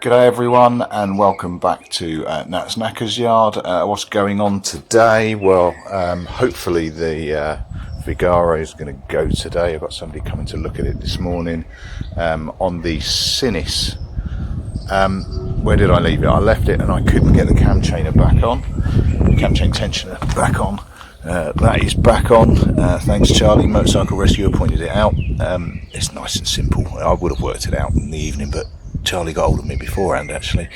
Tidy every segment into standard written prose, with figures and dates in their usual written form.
G'day everyone and welcome back to Nat's Knackers Yard. What's going on today? Well, hopefully the Vigaro is going to go today. I've got somebody coming to look at it this morning on the Sinnis. Where did I leave it? I left it and I couldn't get the cam chainer back on. Cam chain tensioner back on. That is back on. Thanks Charlie, Motorcycle Rescuer pointed it out. It's nice and simple. I would have worked it out in the evening, but Charlie got hold of me beforehand actually.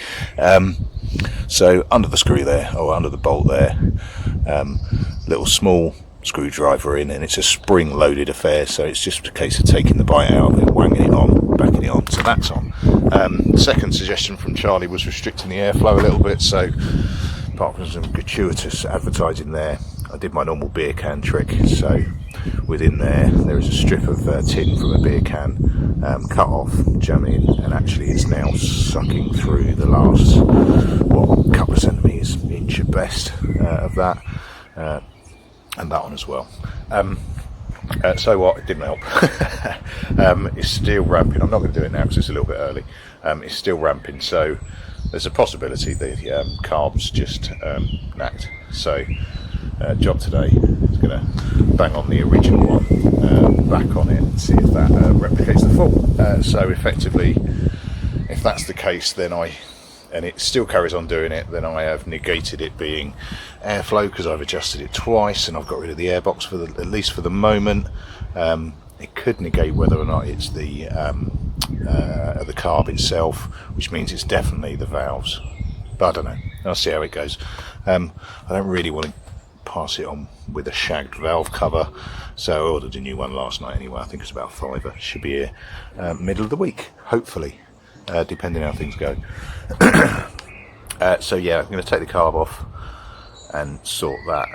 So under the screw there, or under the bolt there, little small screwdriver in, and it's a spring loaded affair, so it's just a case of taking the bite out of it, wanging it on, backing it on, so that's on. Second suggestion from Charlie was restricting the airflow a little bit, so apart from some gratuitous advertising there, I did my normal beer can trick. So within there is a strip of tin from a beer can, cut off, jam in, and actually it's now sucking through the last couple of centimetres, inch at best, of that, and that one as well. So what, it didn't help. It's still ramping. I'm not going to do it now because it's a little bit early. It's still ramping, so there's a possibility the carb's just knacked. So job today is going to bang on the original one back on it and see if that replicates the fault. So effectively, if that's the case, then and it still carries on doing it, then I have negated it being airflow because I've adjusted it twice and I've got rid of the airbox for at least for the moment. It could negate whether or not it's the carb itself, which means it's definitely the valves, but I don't know. I'll see how it goes. I don't really want to pass it on with a shagged valve cover, so I ordered a new one last night anyway. I think it's about £5. It should be here middle of the week, hopefully, depending how things go. So yeah, I'm going to take the carb off and sort that.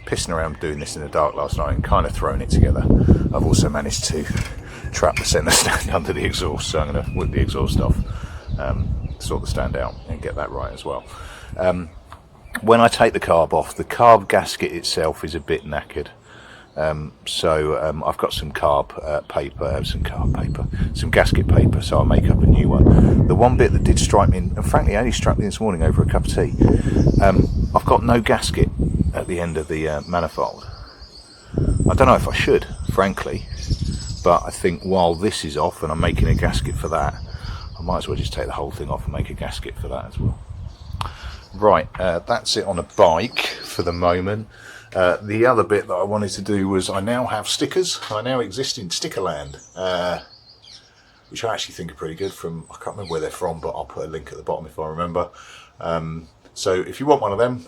Pissing around doing this in the dark last night and kind of throwing it together. I've also managed to trap the centre stand under the exhaust, so I'm going to whip the exhaust off, sort the stand out and get that right as well. When I take the carb off, the carb gasket itself is a bit knackered. So I've got some some gasket paper, so I'll make up a new one. The one bit that did strike me, and frankly only struck me this morning over a cup of tea, I've got no gasket at the end of the manifold. I don't know if I should, frankly, but I think while this is off and I'm making a gasket for that, I might as well just take the whole thing off and make a gasket for that as well. Right, that's it on a bike for the moment. The other bit that I wanted to do was I now have stickers. I now exist in Stickerland, which I actually think are pretty good. I can't remember where they're from, but I'll put a link at the bottom if I remember. So if you want one of them,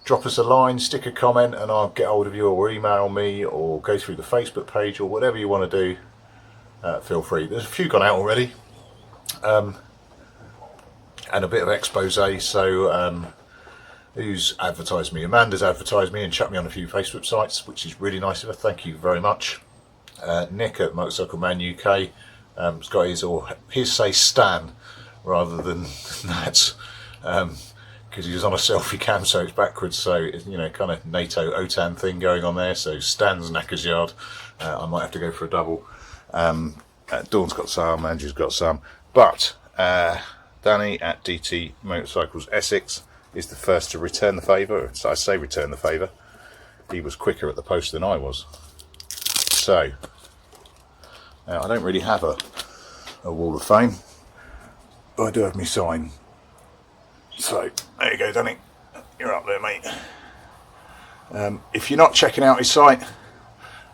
drop us a line, stick a comment, and I'll get hold of you, or email me, or go through the Facebook page, or whatever you want to do. Feel free. There's a few gone out already. And a bit of expose, so who's advertised me? Amanda's advertised me and chucked me on a few Facebook sites, which is really nice of her, thank you very much. Nick at Motorcycle Man UK has got his say Stan rather than Nats, because he was on a selfie cam, so it's backwards, so it's, kind of NATO OTAN thing going on there. So Stan's Knackers Yard. I might have to go for a double. Dawn's got some, Andrew's got some, but Danny at DT Motorcycles Essex is the first to return the favour. So I say return the favour. He was quicker at the post than I was. So now I don't really have a wall of fame, but I do have my sign. So there you go, Danny. You're up there, mate. If you're not checking out his site,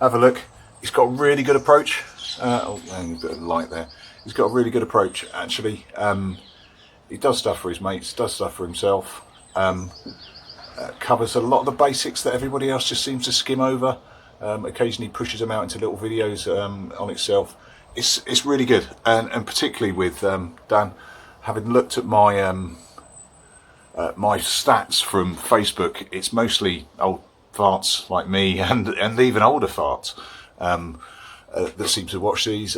have a look. He's got a really good approach. Oh, and a bit of light there. He's got a really good approach, actually. He does stuff for his mates, does stuff for himself, covers a lot of the basics that everybody else just seems to skim over. Occasionally pushes them out into little videos on itself. It's really good, and particularly with Dan, having looked at my my stats from Facebook, it's mostly old farts like me and even older farts that seem to watch these.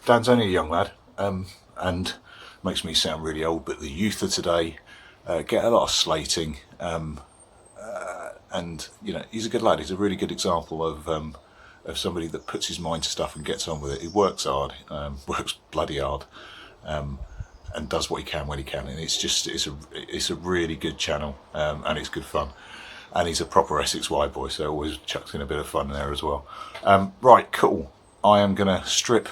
Dan's only a young lad, and makes me sound really old, but the youth of today get a lot of slating, and he's a good lad. He's a really good example of somebody that puts his mind to stuff and gets on with it. He works hard, works bloody hard, and does what he can when he can, and it's a really good channel, and it's good fun, and he's a proper Essex white boy, so always chucks in a bit of fun there as well. Right, cool. I am gonna strip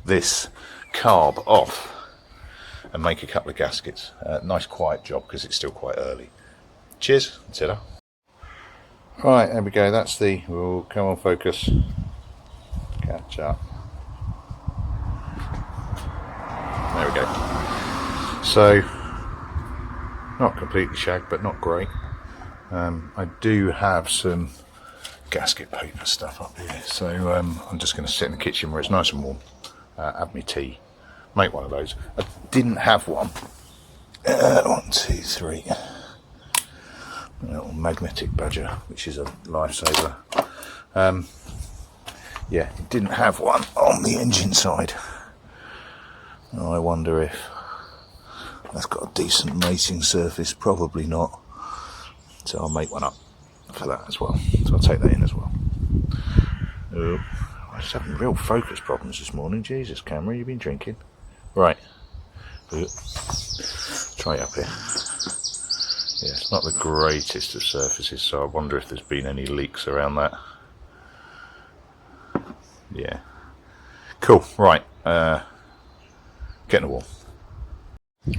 this carb off and make a couple of gaskets. Nice quiet job because it's still quite early. Cheers, ta-da. Right, there we go. That's the. Oh, come on, focus. Catch up. There we go. So, not completely shagged, but not great. I do have some gasket paper stuff up here, so I'm just going to sit in the kitchen where it's nice and warm, have my tea, make one of those. I didn't have one. 1, 2, 3. A little magnetic badger, which is a lifesaver. Yeah, it didn't have one on the engine side. I wonder if that's got a decent mating surface. Probably not. So I'll make one up for that as well. So I'll take that in as well. Oh, I was having real focus problems this morning. Jesus, camera, you've been drinking. Right. Try it up here. Yeah, it's not the greatest of surfaces, so I wonder if there's been any leaks around that. Yeah. Cool. Right. Getting a warm.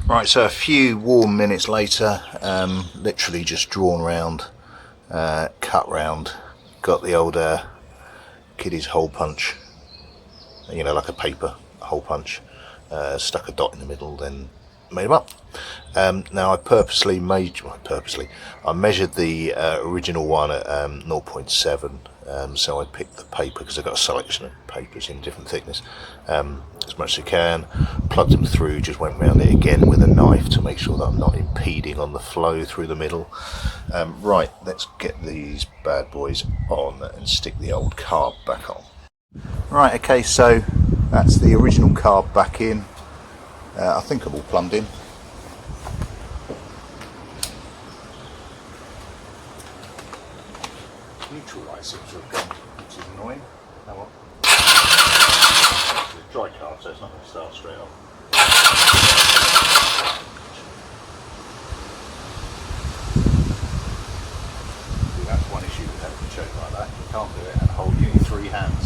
Right, so a few warm minutes later, literally just drawn round, cut round, got the old kiddie's hole punch, you know, like a paper hole punch, stuck a dot in the middle, then made them up. Now I I measured the original one at 0.7, so I picked the paper because I've got a selection of papers in different thickness, as much as I can, plugged them through, just went round it again with a knife to make sure that I'm not impeding on the flow through the middle. Right, let's get these bad boys on and stick the old carb back on. Right, okay, so that's the original carb back in. I think I'm all plumbed in. Neutral light seems to have gone, which is annoying. Oh well. It's a dry carb, so it's not going to start straight off. See, that's one issue with having a choke like that. You can't do it and hold it in 3 hands.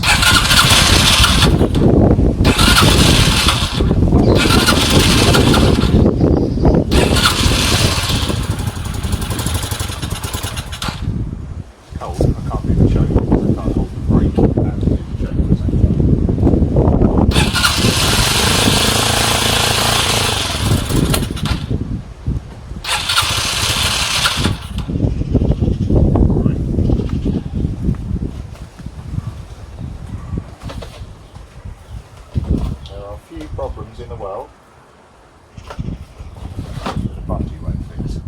Problems in the world. There's a button you won't fix.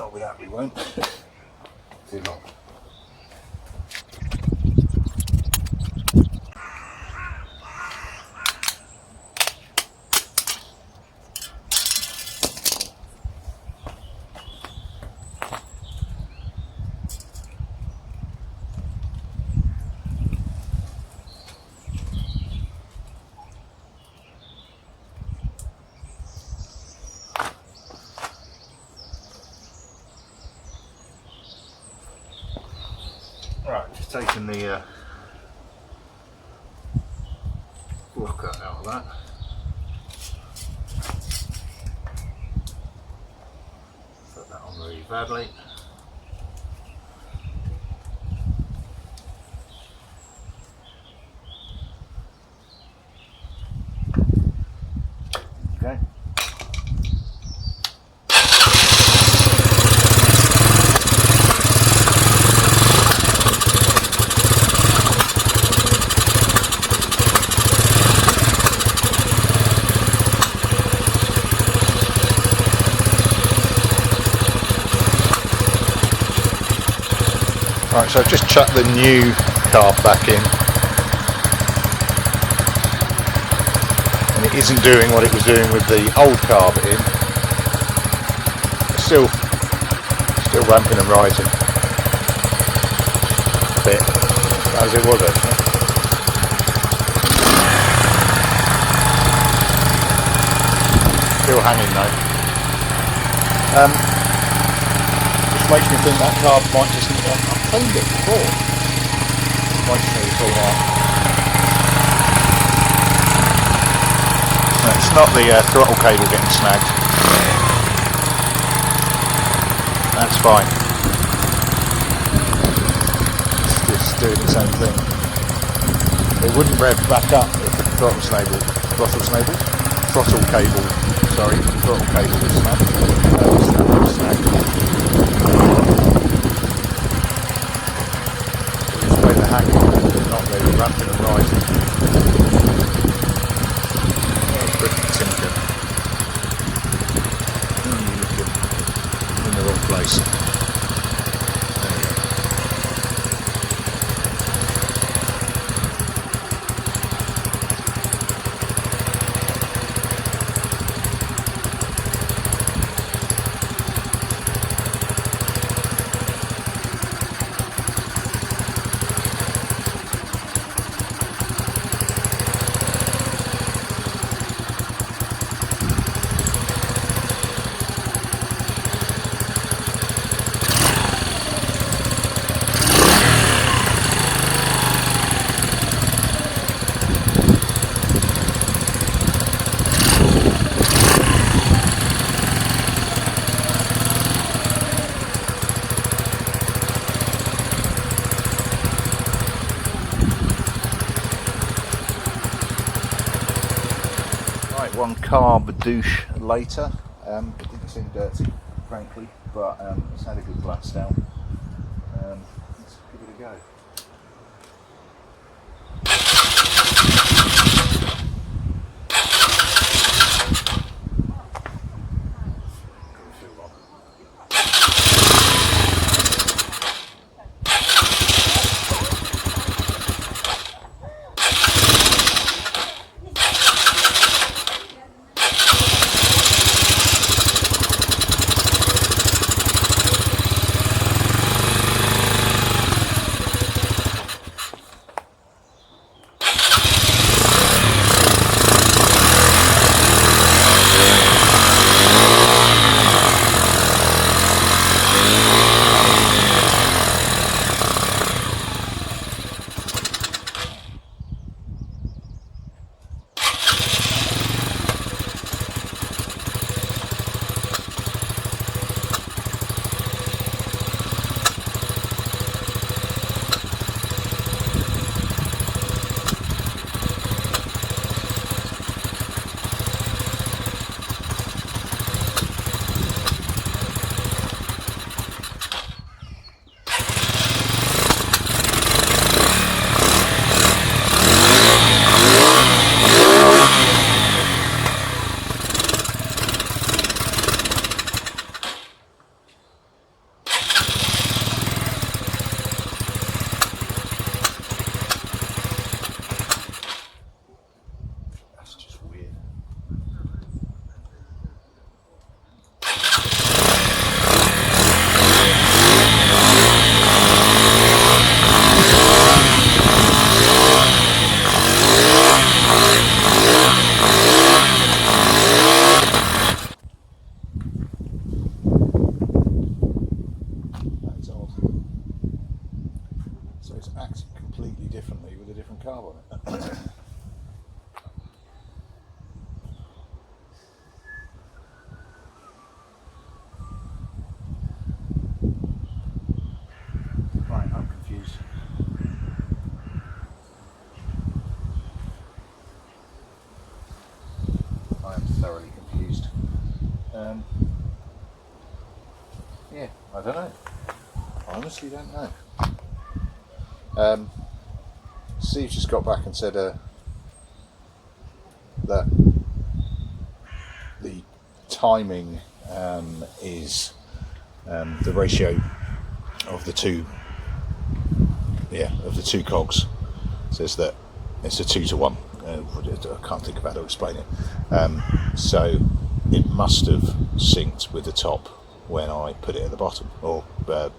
Not with that we won't. Too long. Right, just taking the blocker out of that. Put that on really badly. Okay. Right, so I've just chucked the new carb back in, and it isn't doing what it was doing with the old carb in. It's still ramping and rising a bit, as it was actually. Still hanging though. Makes me think that carb might just need, I've cleaned it before, might just need to clean out. No, it's not the throttle cable getting snagged, that's fine, it's just doing its own thing. It wouldn't rev back up if the throttle cable was snagged. Not really ramping and rising. Pretty tinker. In the wrong place. One carb douche later. It didn't seem dirty, frankly, but it's had a good blast out. Let's give it a go. So it's acting completely differently with a different carb on it. Right, I'm confused. I am thoroughly confused. Yeah, I don't know. I honestly don't know. Steve just got back and said that the timing is the ratio of the two cogs. Says that it's a 2-to-1. I can't think of how to explain it. So it must have synced with the top when I put it at the bottom, or the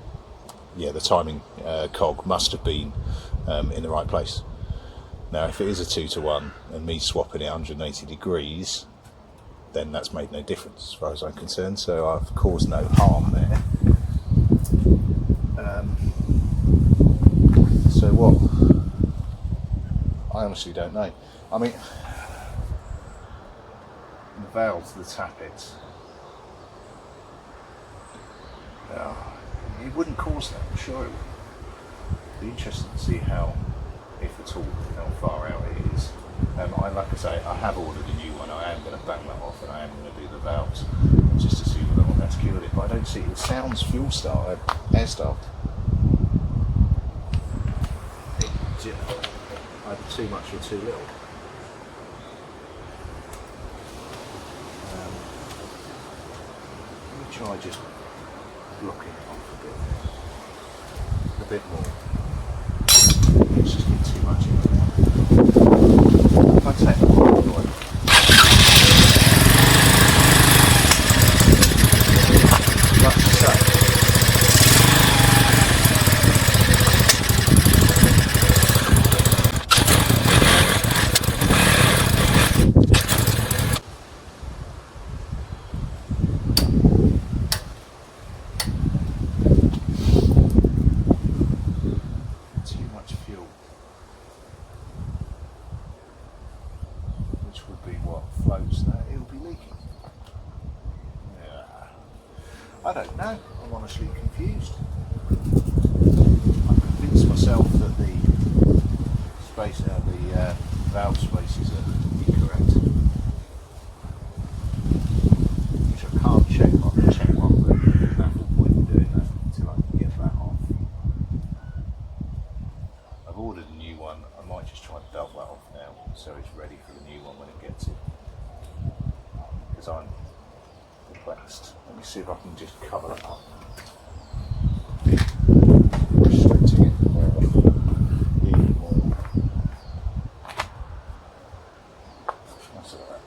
timing cog must have been in the right place. Now, if it is a 2-to-1 and me swapping it 180 degrees, then that's made no difference as far as I'm concerned. So I've caused no harm there. So what? I honestly don't know. I mean, the valves, the tappets, it wouldn't cause that, I'm sure it would. It'd be interesting to see how, if at all, how far out it is. Like I say, I have ordered a new one. I am going to bang that off, and I am going to do the valves just to see whether or not that's cured it. But I don't see it. It sounds fuel start, air start. Either too much or too little. Let me try just blocking it off a bit more. It's just getting too much in there. If I take the bottle away. Like to say. I don't know, I'm honestly confused. I've convinced myself that the valve spaces are incorrect, which I can't check. I can check one, but there's no point in doing that until I can get that off. I've ordered a new one. I might just try to belt that off now so it's ready for the new one when it gets it, because I'm perplexed. Let me see if I can just cover that up. Restricting it more, even more. That's all right.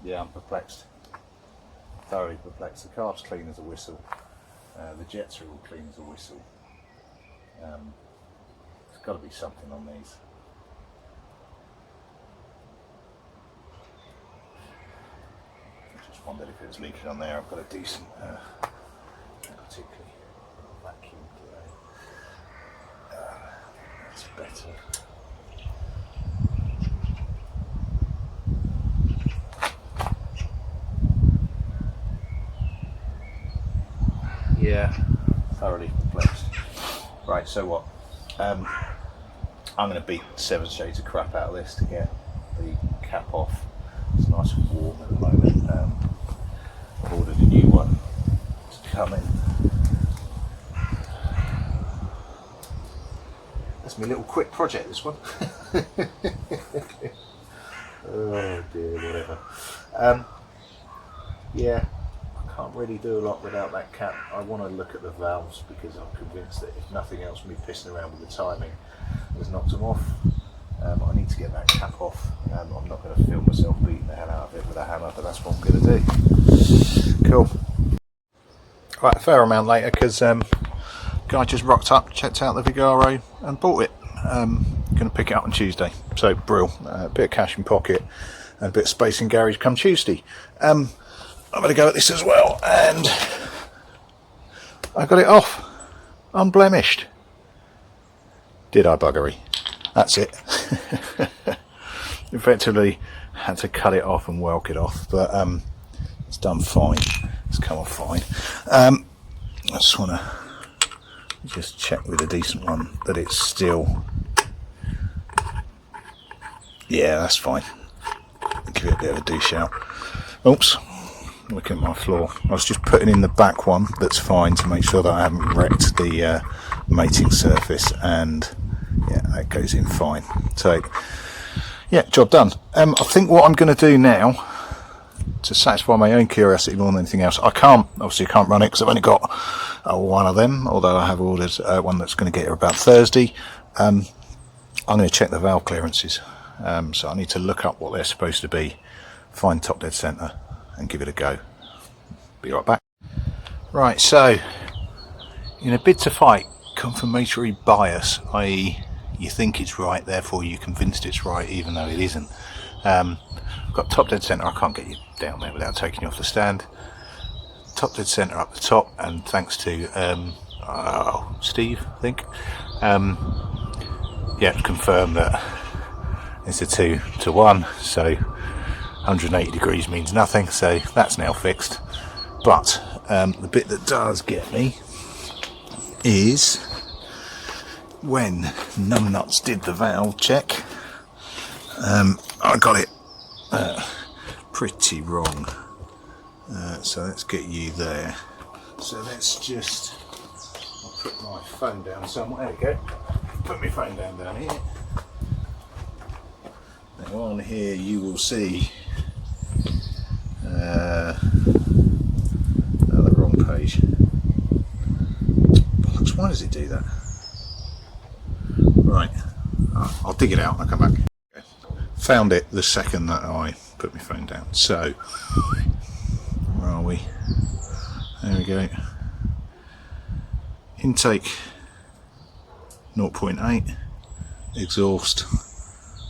Yeah, I'm perplexed. Thoroughly perplexed. The carb's clean as a whistle. The jets are all clean as a whistle. There's got to be something on these. I just wondered if it was leaking on there. I've got a decent, particularly vacuum today. That's better. Yeah, thoroughly perplexed. Right, so what? I'm going to beat 7 shades of crap out of this to get the cap off. It's nice and warm at the moment. I've ordered a new one to come in. That's my little quick project, this one. Oh dear, whatever. Yeah, I can't really do a lot without that cap. I want to look at the valves because I'm convinced that if nothing else, me pissing around with the timing has knocked them off. I need to get that cap off. I'm not going to film myself beating the hell out of it with a hammer, but that's what I'm going to do. Cool. Right, a fair amount later because guy just rocked up, checked out the Vigaro and bought it. Going to pick it up on Tuesday. So, brill. A bit of cash in pocket and a bit of space in garage come Tuesday. I'm going to go at this as well, and I got it off. Unblemished. Did I, buggery? That's it. Effectively had to cut it off and weld it off, but it's done fine. It's come off fine. I just want to check with a decent one that it's still... Yeah, that's fine. Give it a bit of a douche out. Oops. Looking at my floor. I was just putting in the back one that's fine to make sure that I haven't wrecked the mating surface, and yeah, that goes in fine. So yeah, job done. I think what I'm going to do now to satisfy my own curiosity more than anything else, I can't run it because I've only got one of them, although I have ordered one that's going to get here about Thursday. I'm going to check the valve clearances, so I need to look up what they're supposed to be, find top dead centre and give it a go. Be right back. Right, so in a bid to fight confirmatory bias, i.e. you think it's right, therefore you're convinced it's right even though it isn't. I've got top dead centre. I can't get you down there without taking you off the stand. Top dead centre up the top, and thanks to Steve, I think, yeah, confirm that it's a 2 to 1, so 180 degrees means nothing, so that's now fixed. But the bit that does get me is when Numbnuts did the valve check, I got it pretty wrong. So let's get you there. So let's just, I'll put my phone down somewhere. There we go. Put my phone down here. Now on here you will see the wrong page. Bollocks, why does it do that? Right, I'll dig it out and I'll come back. Okay. Found it the second that I put my phone down. So, where are we? There we go. Intake 0.8, exhaust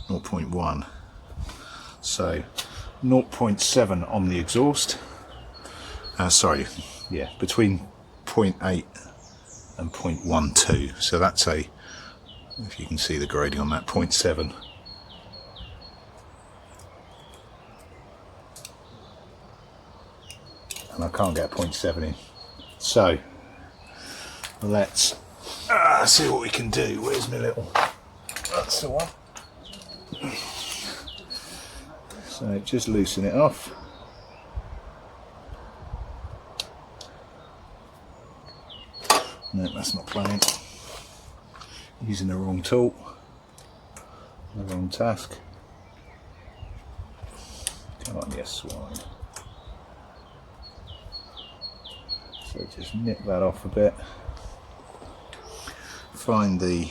0.1. So 0.7 on the exhaust. Sorry, yeah, between 0.8 and 0.12. So that's a, if you can see the grading on that, 0.7. And I can't get a 0.7 in. So let's see what we can do. Where's my little... That's the one. So just loosen it off. No, that's not playing. Using the wrong tool. The wrong task. Come on, yes, swine. So just nip that off a bit. Find the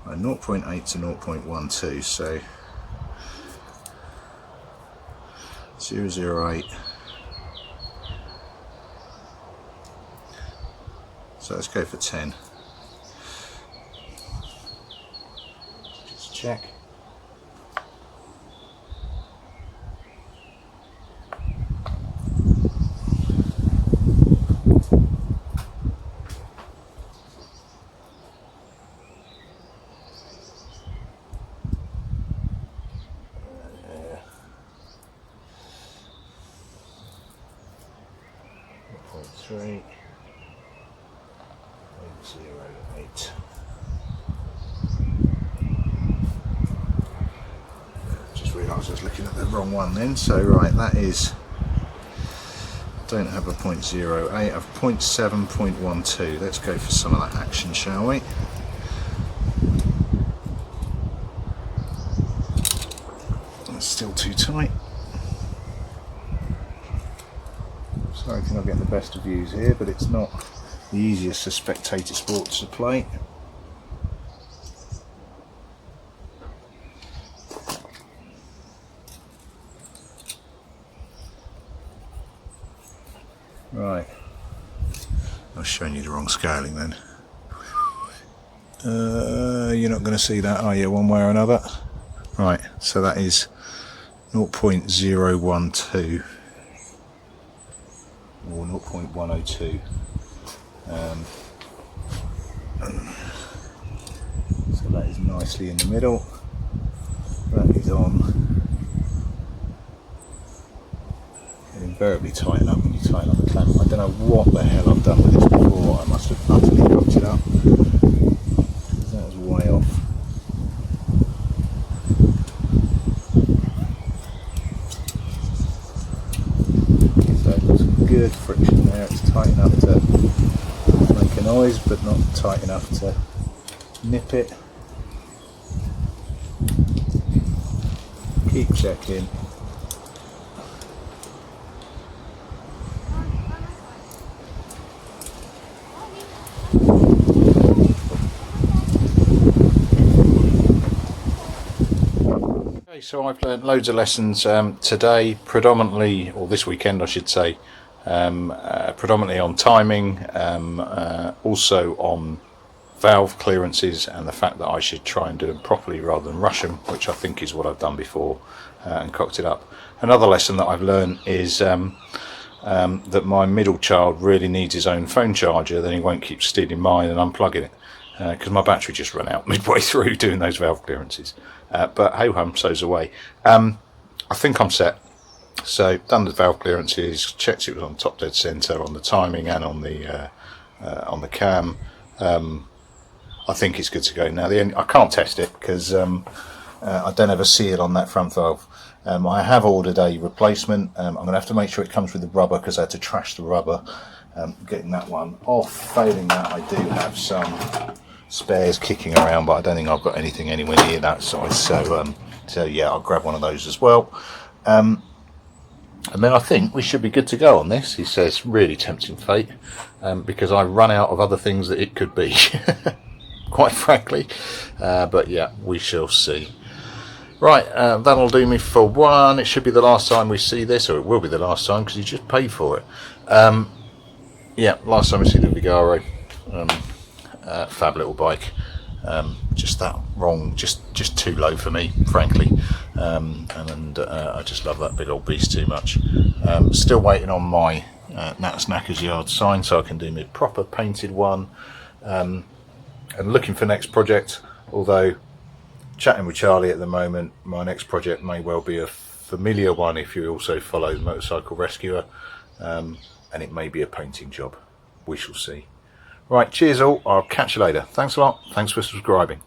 0.8 to 0.12, so 0.008. So let's go for 10. Just check. Three. 0.08. Just realised I was looking at the wrong one then. So right, that is, don't have a 0.08, I have 0.7.12. Let's go for some of that action, shall we? That's still too tight. So I think I'll get the best of views here, but it's not the easiest of spectator sports to play. Right, I was showing you the wrong scaling then. You're not going to see that, are you, one way or another? Right, so that is 0.012 or 0.102. So that is nicely in the middle. That is on. You invariably tighten up when you tighten up the clamp. I don't know what the hell I've done with this before. I must have utterly cocked it up. That was way off. So I've got some good friction there. It's tight enough to make a noise, but not tight enough to nip it. Keep checking. So I've learned loads of lessons today, predominantly, or this weekend I should say, predominantly on timing, also on valve clearances and the fact that I should try and do them properly rather than rush them, which I think is what I've done before and cocked it up. Another lesson that I've learned is that my middle child really needs his own phone charger, then he won't keep stealing mine and unplugging it. Because my battery just ran out midway through doing those valve clearances. But hey hum, so's the way. I think I'm set. So done the valve clearances, checked it was on top dead centre on the timing and on the cam. I think it's good to go now. I can't test it because I don't ever see it on that front valve. I have ordered a replacement. I'm going to have to make sure it comes with the rubber because I had to trash the rubber getting that one off. Failing that, I do have some spares kicking around, but I don't think I've got anything anywhere near that size. So yeah, I'll grab one of those as well. And then I think we should be good to go on this. He says, really tempting fate, because I run out of other things that it could be, quite frankly. But yeah, we shall see. Right, that'll do me for one. It should be the last time we see this, or it will be the last time because you just paid for it. Yeah, last time we see the Vigaro. Fab little bike. Just that wrong, just too low for me, frankly. And I just love that big old beast too much. Still waiting on my Nats Knackers Yard sign so I can do my proper painted one. And looking for next project, although chatting with Charlie at the moment, my next project may well be a familiar one if you also follow the Motorcycle Rescuer, and it may be a painting job. We shall see. Right, cheers all, I'll catch you later. Thanks a lot, thanks for subscribing.